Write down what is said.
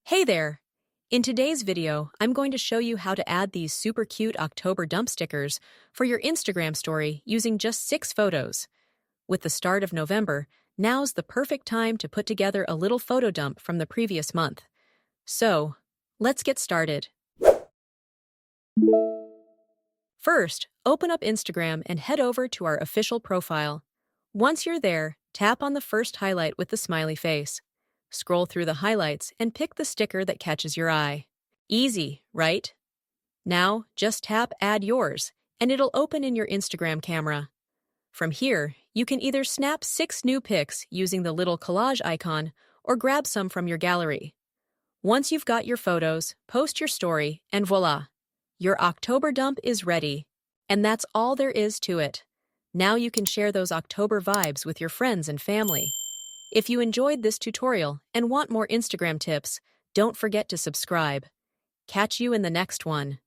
Hey there! In today's video, I'm going to show you how to add these super cute October dump stickers for your Instagram story using just 6 photos. With the start of November, now's the perfect time to put together a little photo dump from the previous month. So, let's get started. First, open up Instagram and head over to our official profile. Once you're there, tap on the first highlight with the smiley face. Scroll through the highlights and pick the sticker that catches your eye. Easy, right? Now, just tap Add Yours, and it'll open in your Instagram camera. From here, you can either snap 6 new pics using the little collage icon or grab some from your gallery. Once you've got your photos, post your story, and voila! Your October dump is ready. And that's all there is to it. Now you can share those October vibes with your friends and family. If you enjoyed this tutorial and want more Instagram tips, don't forget to subscribe. Catch you in the next one.